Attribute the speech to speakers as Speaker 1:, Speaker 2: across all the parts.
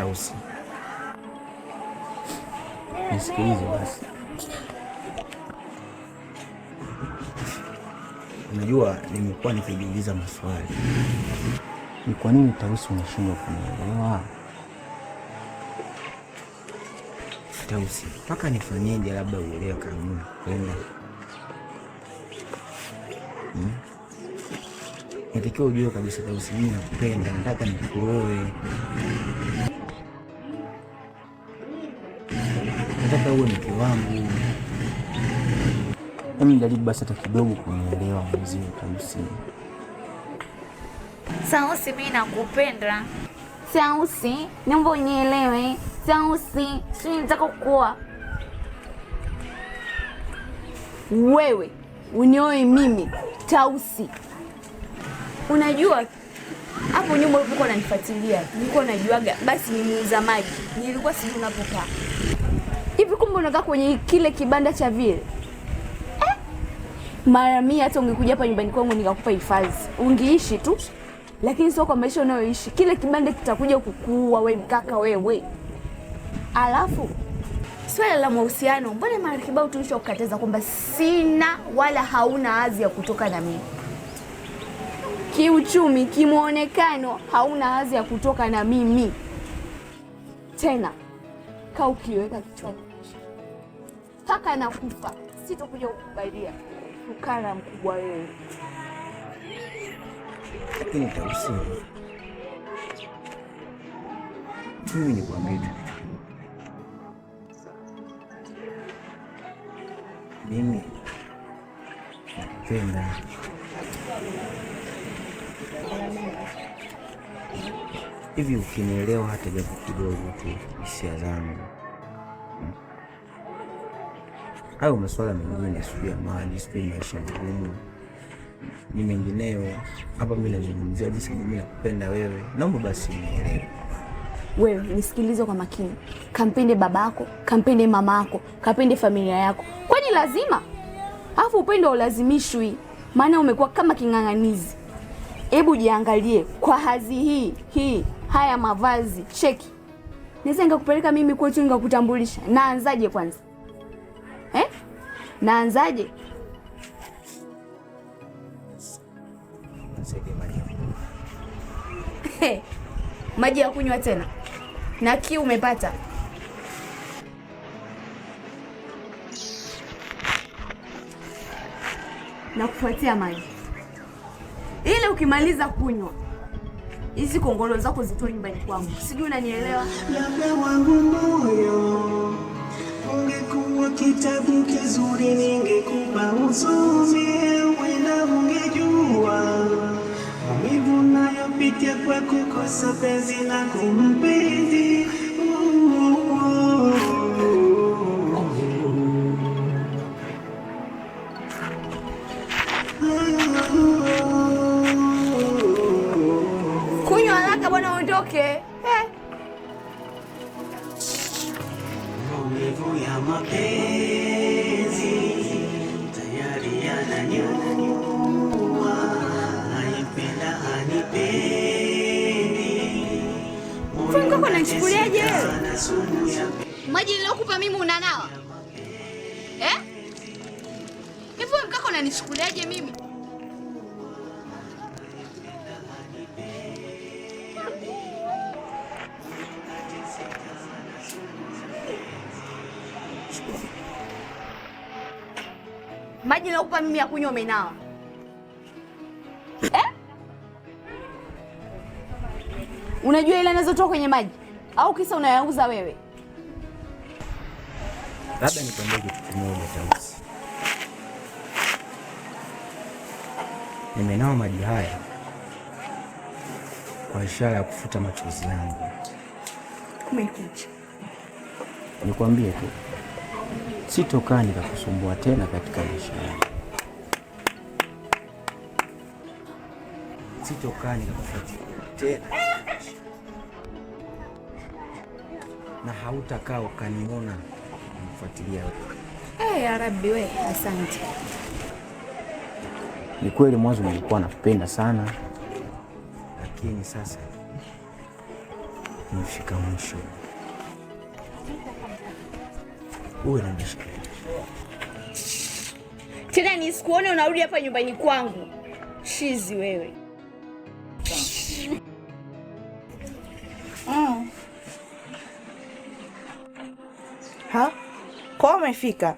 Speaker 1: Tausi, nisikilize basi. Unajua nimekuwa nikijiuliza maswali. Ni kwa nini Tausi unashindwa kunielewa? Tausi, mpaka nifanyeje labda uelewe kama nakupenda? Natakiwa ujue kabisa Tausi, mimi nakupenda, nataka nikuoe. Nataka uwe mke wangu. Jaribu basi hata kidogo kunielewa mzee Tausi.
Speaker 2: Tausi, mimi nakupenda. Tausi, naomba unielewe. Tausi, sio nataka kukuoa. Wewe unioe mimi Tausi. Unajua hapo nyuma ulipokuwa unanifuatilia, nilikuwa najuaga basi ni muuza maji. Nilikuwa sijui unapokaa. Hivi kumbe unakaa kwenye kile kibanda cha vile? Mara mia hata ungekuja hapa nyumbani kwangu nikakupa hifadhi, ungeishi tu. Lakini sio kwa maisha unayoishi. Kile kibanda kitakuja kukuua wewe mkaka wewe. Alafu swala la mahusiano, mbona mara kibao tulishokukataza kwamba sina wala hauna hadhi ya kutoka na mimi. Kiuchumi, kimuonekano hauna hadhi ya kutoka na mimi. Tena kaa ukiweka kichwani. Mpaka nakufa sitokuja kukubalia. Ukara mkubwa wewe.
Speaker 1: Lakini Tausi, mimi ni kuambia mimi nakupenda. Hivi ukinielewa hata japo kidogo tu hisia zangu. Hayo masuala mengine, siku ya maji, siku ya maisha magumu ni mengineyo. Hapa mimi nazungumzia jinsi mimi nakupenda wewe. Naomba basi unielewe.
Speaker 2: Wewe nisikilize kwa makini. Kampende babako, kampende mamako, kampende familia yako. Kwani lazima? Alafu upendo ulazimishwi. Maana umekuwa kama king'ang'anizi. Hebu jiangalie kwa hadhi hii, haya mavazi, cheki. Naweza nikakupeleka mimi kwetu nikakutambulisha. Naanzaje kwanza? Naanzaje? Maji ya kunywa tena? Na kiu umepata? Na kufuatia maji. Ile ukimaliza kunywa, hizi kongolo zako zitoe nyumbani kwangu. Sijui unanielewa?
Speaker 3: Labda wangu moyo ungekuwa kitabu kizuri, ningekupa usome, wenda ungejua maumivu nayopitia kwa kukosa penzi na kumpendi.
Speaker 2: Kunywa haraka bwana uondoke.
Speaker 3: Maumivu ya mapenzi tayari yananiua, naipenda hanipendi.
Speaker 2: Funga kwa nachukuliaje wewe? Maji nilokupa mimi unanawa? Hivi wewe mkaka unanichukuliaje mimi? Maji nilokupa mimi ya kunywa umenawa? Unajua ile inazotoka kwenye maji? Au kisa unayauza wewe?
Speaker 1: Labda nikwambie kitu kimoja Tausi. Nimenawa maji haya kwa ishara ya kufuta machozi yangu.
Speaker 2: Umekuja.
Speaker 1: Nikwambie tu, sitokaa nikakusumbua tena katika maisha yangu. Sitokaa nikakufuatilia tena. Na hautakaa ukaniona nifuatilia wewe.
Speaker 2: Ya Rabbi we, asante.
Speaker 1: Ni kweli mwanzo nilikuwa nakupenda sana, lakini sasa umefika mwisho. Uwe na maisha.
Speaker 2: Tena nisikuone unarudi hapa nyumbani kwangu. Shizi wewe.
Speaker 4: Ha? Kwa umefika?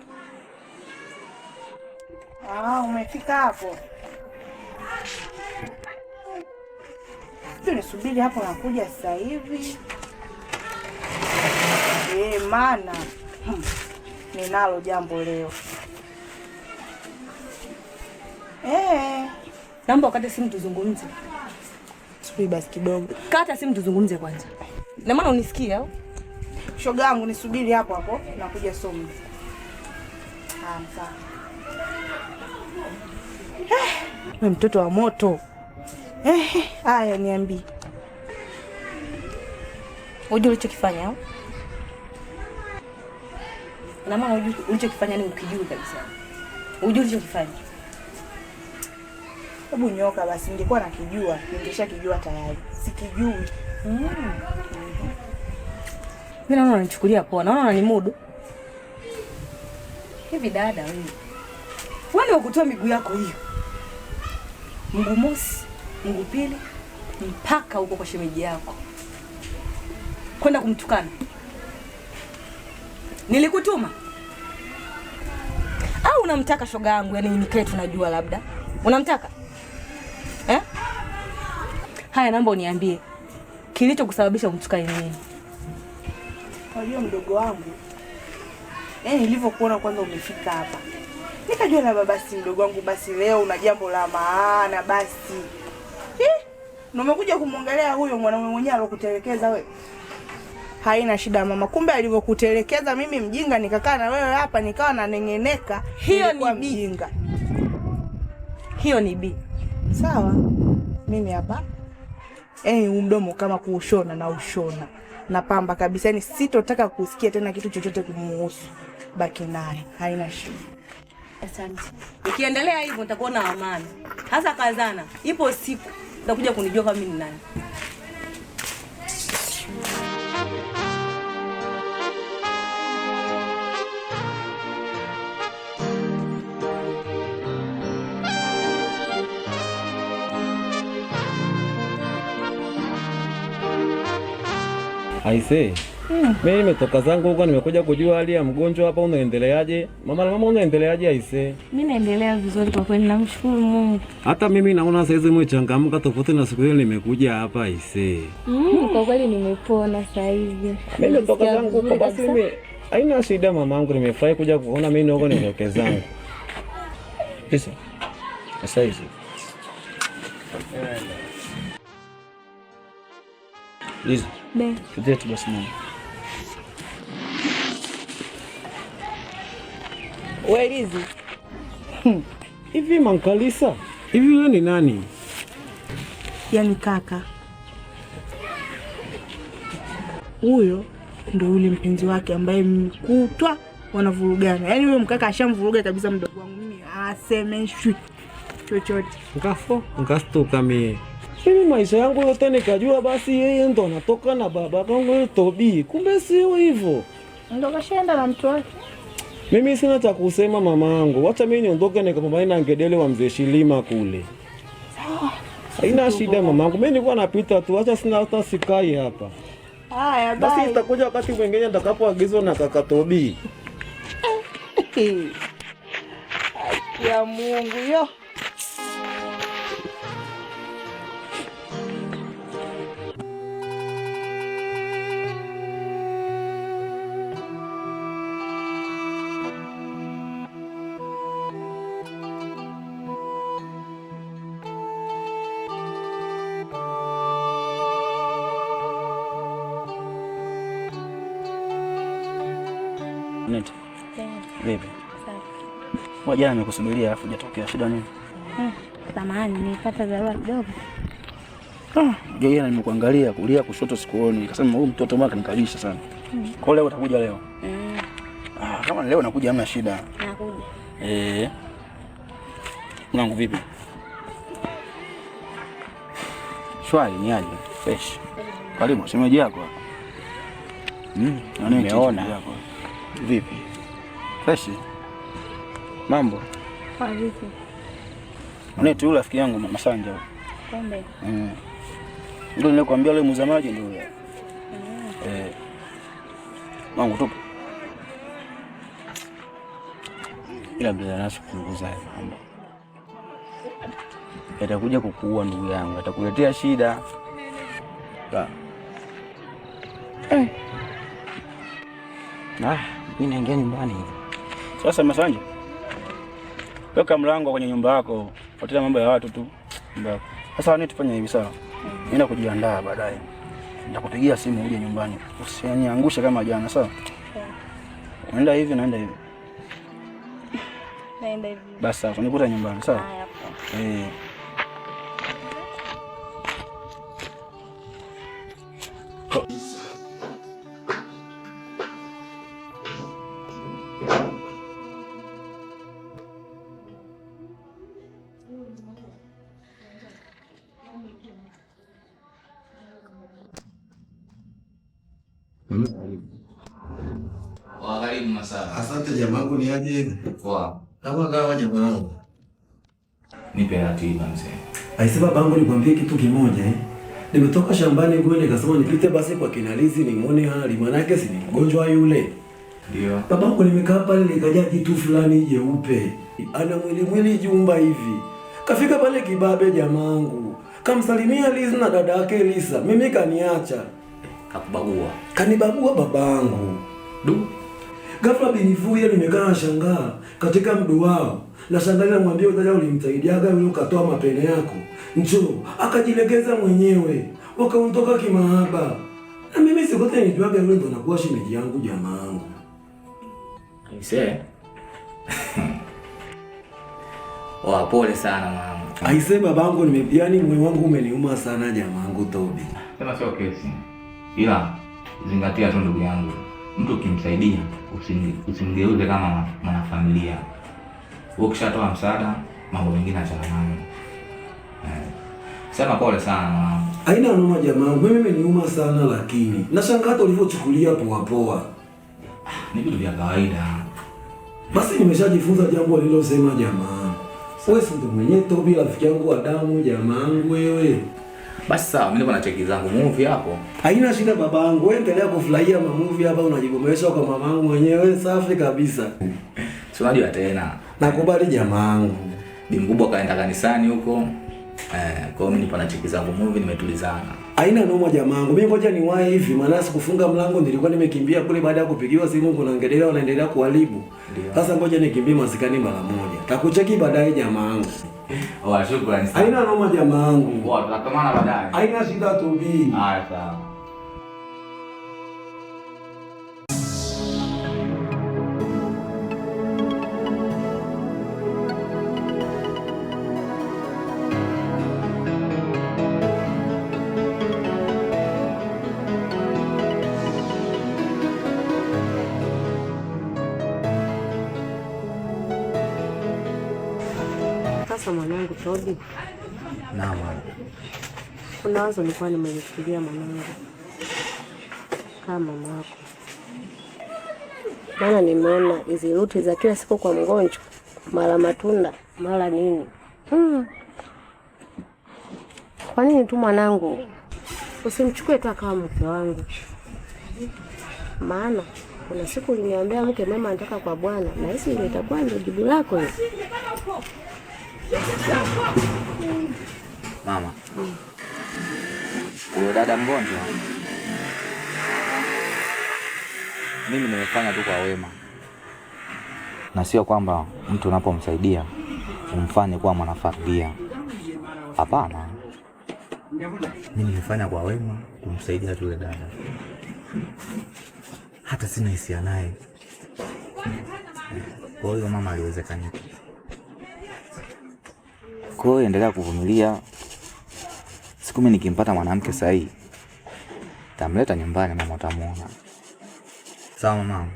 Speaker 4: Umefika hapo. Nisubiri hapo, nakuja sasa hivi. Maana ninalo jambo leo.
Speaker 5: Naomba ukate simu tuzungumze.
Speaker 4: Subiri basi kidogo.
Speaker 5: Kata simu tuzungumze kwanza. Na maana unisikia au?
Speaker 4: Shoga yangu nisubiri hapo hapo, nakuja somo. Sawa. Wewe mtoto wa moto. Haya niambie.
Speaker 5: Unajua ulichokifanya au? Na maana unajua ulichokifanya ni ukijui kabisa. Unajua ulichokifanya.
Speaker 4: Hebu nyoka basi, ningekuwa nakijua, ningeshakijua tayari. Sikijui.
Speaker 5: Mimi naona unanichukulia poa. Naona unanimudu. Hivi dada wewe. Wewe ukutoa miguu yako hiyo. Mguu mosi, mguu pili, mpaka huko kwa shemeji yako. Kwenda kumtukana. Nilikutuma. Au unamtaka shoga yangu, yani nikae tunajua labda. Unamtaka? Haya, naomba uniambie. Kilichokusababisha umtukane nini?
Speaker 4: Unajua mdogo wangu. Nilivyokuona kwanza umefika hapa. Nikajua na basi mdogo wangu, basi leo una jambo la maana basi. Na umekuja kumwangalia huyo mwanaume mwenyewe alokutelekeza wewe. Haina shida mama. Kumbe alivyokutelekeza mimi mjinga nikakaa na wewe hapa nikawa nanengeneka.
Speaker 5: Hiyo ni
Speaker 4: mjinga.
Speaker 5: Hiyo ni B.
Speaker 4: Sawa. Mimi hapa mdomo kama kuushona na ushona. Na pamba kabisa, yani sitotaka kusikia tena kitu chochote kumuhusu. Baki naye. Haina shida.
Speaker 5: Asante. Ukiendelea hivyo nitakuwa na amani. Hasa kazana. Ipo siku utakuja kunijua kama mimi ni nani.
Speaker 6: Aise, mimi nimetoka zangu huko, nimekuja kujua hali ya mgonjwa hapa. Unaendeleaje? Mama unaendeleaje aise?
Speaker 7: Mimi naendelea vizuri kwa kweli, namshukuru Mungu.
Speaker 6: Hata mimi naona saizi umechangamka tofauti na siku ile nimekuja hapa aise.
Speaker 7: Kwa kweli nimepona sasa hivi.
Speaker 6: Mimi nimetoka zangu huko, basi mimi haina shida mamangu, nimefurahi kuja kuona mimi huko nitoke zangu. Sasa hizi. Liza. Tutie tu basi mama.
Speaker 4: Wewe Lizi.
Speaker 6: Hivi Mankalisa, hivi wewe ni nani?
Speaker 4: Yaani kaka. Huyo ndio yule mpenzi wake ambaye mkutwa wanavurugana. Yaani huyo mkaka ashamvuruga kabisa mdogo wangu, mimi asemeshwi chochote.
Speaker 6: Ngastuka mimi. Mimi maisha yangu yote nikajua basi yeye ndo anatoka na baba kangu Tobi. Kumbe sio hivyo.
Speaker 4: Ndo kashaenda na mtu wake.
Speaker 6: Mimi sina cha kusema mamangu. Wacha mimi niondoke nikapambane na ngedele wa mzee Shilima kule. Haina shida mamangu. Mimi nilikuwa napita tu. Acha sina hata sikai hapa.
Speaker 4: Haya bye.
Speaker 6: Basi itakuja wakati mwingine nitakapoagizwa na kaka Tobi.
Speaker 4: Ya Mungu yo.
Speaker 8: Neti. Vipi? Sawa. Jana nimekusubiria alafu hujatokea. Shida nini?
Speaker 7: Samahani, nilipata dharura kidogo.
Speaker 8: Jana nimekuangalia kulia kushoto sikuoni. Nikasema huyu mtoto mwaka nikalisha sana. Kwa leo utakuja leo? Kama leo nakuja hamna shida.
Speaker 7: Nakuja.
Speaker 8: Mwanangu vipi? Shwari ni aje? Fresh. Karibu shemeji yako. Nimeona. Vipi? Fresh. Mambo?
Speaker 7: Kwa vipi?
Speaker 8: Unaitwa yule rafiki yangu Masanja.
Speaker 7: Kumbe.
Speaker 8: Ndio nilikwambia yule muuza maji ndio yule. Mambo tupo. Ila bila nasi kupunguza mambo. Atakuja kukuua ndugu yangu, atakuletea shida.
Speaker 1: Mimi naingia nyumbani.
Speaker 8: Sasa Masanja, weka mlango kwenye nyumba yako, fuatilia mambo ya watu tu. Sasa nini tufanye hivi sawa? Nenda kujiandaa baadaye. Nitakupigia simu uje nyumbani. Usiniangushe kama jana sawa? Naenda hivi naenda hivi.
Speaker 7: Naenda hivi.
Speaker 8: Basi sasa nikuta nyumbani sawa?
Speaker 7: Haya poa.
Speaker 9: Karibu Masala.
Speaker 10: Asante jamangu, ni aje?
Speaker 9: Poa.
Speaker 10: Kama kawa jamangu.
Speaker 9: Nipe ratiba mzee.
Speaker 10: Aise babangu, nikwambie kitu kimoja Nimetoka shambani kule nikasema nipite basi kwa kinalizi nimuone hali, manake si mgonjwa yule.
Speaker 9: Ndio.
Speaker 10: Babangu nimekaa pale nikaja kitu fulani jeupe. Ana mwili jumba hivi. Kafika pale kibabe jamangu. Kamsalimia Liza na dada yake Lisa. Mimi kaniacha.
Speaker 9: Kakubagua.
Speaker 10: Kanibagua babangu.
Speaker 9: Du.
Speaker 10: Ghafla binivuye nimekaa nashangaa katika mdo wao. Nashangaa namwambia utaja ulimsaidiaga yule ukatoa mapene yako. Njoo, akajilegeza mwenyewe. Wakaondoka kimahaba. Na mimi sikote nijuaga yule ndo anakuwa shemeji yangu jamangu.
Speaker 9: Aise. Pole sana mama.
Speaker 10: Aise babangu, nimepiani moyo wangu umeniuma sana jamangu Tobi.
Speaker 9: Sema sio kesi. Ila zingatia tu ndugu yangu. Mtu ukimsaidia usimgeuze kama mwanafamilia. Ukishatoa msaada, mambo mengine achana nayo. Sema pole sana mama.
Speaker 10: Haina noma jamangu, mimi imeniuma sana lakini nashangaa hata ulivyochukulia poa.
Speaker 9: Ni vitu vya kawaida.
Speaker 10: Basi nimeshajifunza jambo alilosema jamaa. Wewe si ndo mwenye Tobi rafiki yangu wa damu jamangu wewe.
Speaker 9: Basi sawa, mimi niko na cheki zangu movie hapo.
Speaker 10: Haina shida babangu, wewe endelea kufurahia movie hapa, unajigomesha kwa mamangu mwenyewe safi kabisa.
Speaker 9: Si unajua tena.
Speaker 10: Nakubali jamangu.
Speaker 9: Bi mkubwa kaenda kanisani huko. Kwa mimi nipo na cheki zangu movie nimetulizana.
Speaker 10: Haina noma jamangu. Mimi ngoja niwahi hivi, maana sikufunga mlango, nilikuwa nimekimbia kule baada ya kupigiwa simu kuna ngedelea wanaendelea kuharibu. Sasa ngoja nikimbie masikani mara moja. Takucheki baadaye jamangu.
Speaker 9: Shukrani sana.
Speaker 10: Haina noma jamangu.
Speaker 9: Tutakamana baadaye.
Speaker 10: Haina shida Tobi.
Speaker 9: Haya sawa.
Speaker 11: Sasa mwanangu Tobi.
Speaker 9: Naam.
Speaker 11: Kuna wazo nilikuwa nimelifikiria mwanangu. Kama mamako. Maana nimeona hizi ruti za kila siku kwa mgonjwa, mara matunda, mara nini. Kwa nini tu mwanangu usimchukue tu kama mke wangu? Maana kuna siku uliniambia mke mama anataka kwa bwana, na hisi ndio itakuwa ndio jibu lako hili.
Speaker 9: Mama. Huyo dada mgonjwa. Mimi nimefanya tu kwa wema. Na sio kwamba mtu unapomsaidia umfanye kuwa mwanafamilia. Hapana. Mimi nimefanya kwa wema kumsaidia tu yule dada. Hata sina hisia naye. Kwa hiyo mama aliwezekana. Kwa hiyo endelea kuvumilia. Siku mimi nikimpata mwanamke sahihi, tamleta nyumbani mama utamuona. Sawa mama?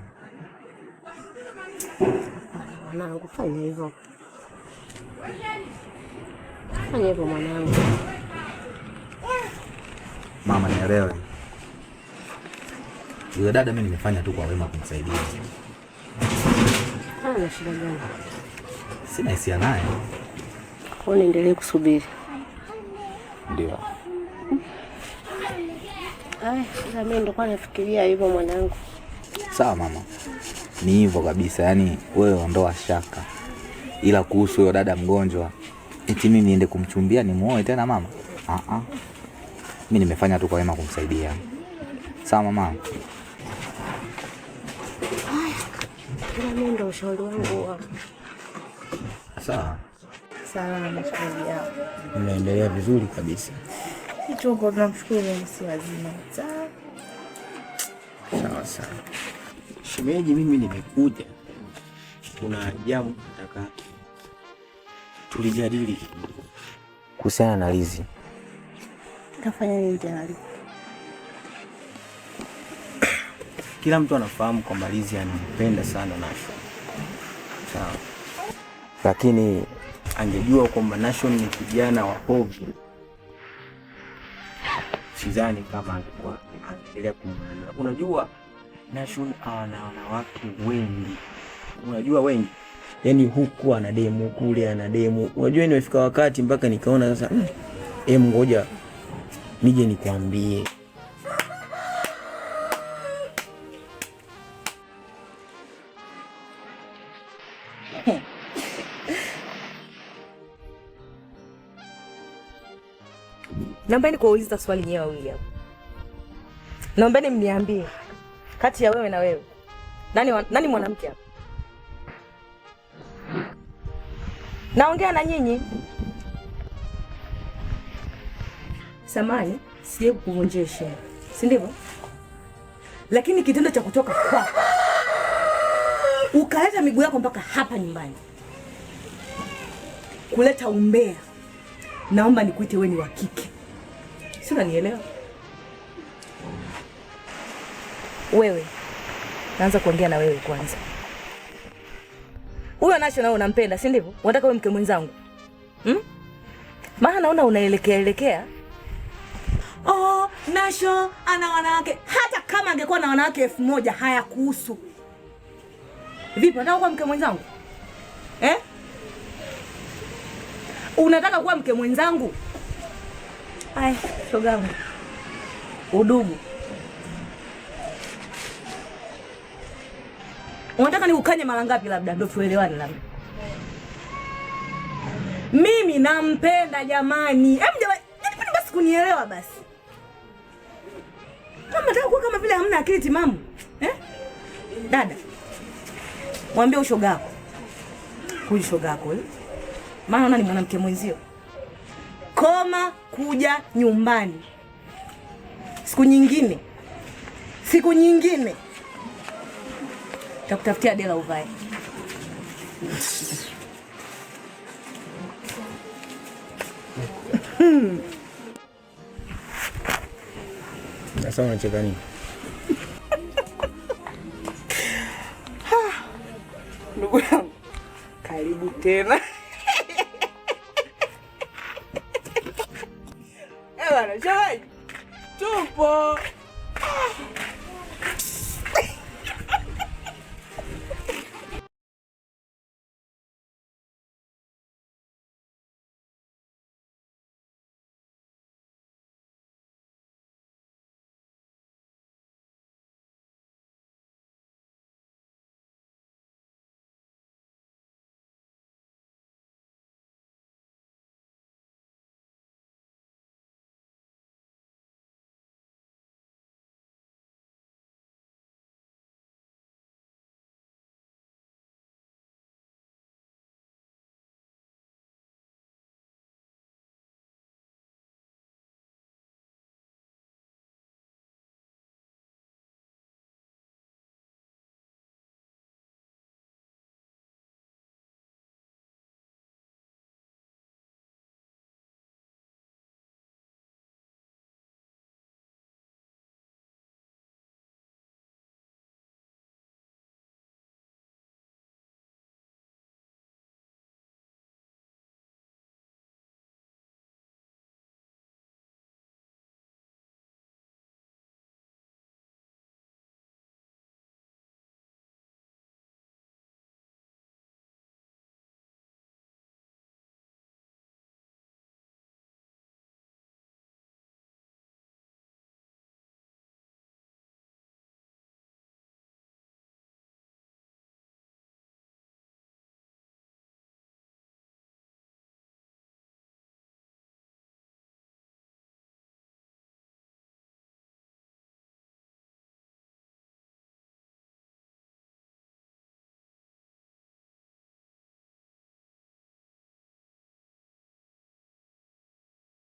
Speaker 11: Mwanangu fanya hivyo. Fanya hivyo mwanangu.
Speaker 9: Mama nielewe. Yule dada mimi nimefanya tu kwa wema kumsaidia.
Speaker 11: Ana shida gani?
Speaker 9: Sina hisia naye.
Speaker 11: Kwa nini endelee kusubiri?
Speaker 9: Ndio.
Speaker 11: Sasa mimi ndo kwa nafikiria hivyo mwanangu.
Speaker 9: Sawa mama. Ni hivyo kabisa, yani wewe ondoa shaka. Ila kuhusu huyo dada mgonjwa, eti mimi niende kumchumbia nimuoe tena mama? Mimi nimefanya tu kwa wema kumsaidia. Sawa mama.
Speaker 11: Mimi ndo ushauri wangu.
Speaker 9: Sawa.
Speaker 4: Salama shauri.
Speaker 1: Unaendelea vizuri kabisa.
Speaker 4: Kichoko tunamshukuru si wazima.
Speaker 1: Sawa. Shemeji, mimi nimekuja. Kuna jambo nataka tulijadili kuhusiana na Lizi.
Speaker 4: Kafanya nini tena?
Speaker 1: Kila mtu anafahamu kwamba Lizi anampenda sana Nation. Sawa. Lakini angejua kwamba Nation ni kijana wa hovyo, sidhani kama angekuwa anaendelea kumwona. Unajua Nation ana wanawake wengi. Unajua wengi. Yaani huku ana demo, kule ana demo. Unajua nimefika wakati mpaka nikaona sasa ngoja nije nikwambie.
Speaker 5: Naombeni kuuliza swali nyewe wawili hapo. Naombeni mniambie kati ya wewe na wewe nani mwanamke hapa? Naongea na nyinyi. Samani, sije kukuvunjesha. Si ndivyo? Lakini kitendo cha kutoka kwa ukaleta miguu yako mpaka hapa nyumbani, kuleta umbea, naomba nikuite wewe ni wa kike. Si unanielewa? Wewe naanza kuongea na wewe kwanza. Huyo Nation nao unampenda, si ndivyo? Unataka wewe mke mwenzangu? Maana naona unaelekea. Nation ana wanawake. Hata kama angekuwa na wanawake 1000 hayakuhusu. Vipi, unataka kuwa mke mwenzangu? Unataka kuwa mke mwenzangu? Ai, shogangu. Udugu. Unataka niukanye mara ngapi labda ndio tuelewane labda? Mimi nampenda jamani. Jamani, basi kunielewa basi. Mama nataka kuwa kama vile hamna akili timamu. Dada. Mwambie ushogako. Huyu shogako maana unaona ni mwanamke mwenzio. Koma kuja nyumbani. Siku nyingine. Takutafutia dela uvae.
Speaker 1: Sasa unacheka nini?
Speaker 4: Ndugu yangu, karibu tena. Bwana, shawai. Tupo.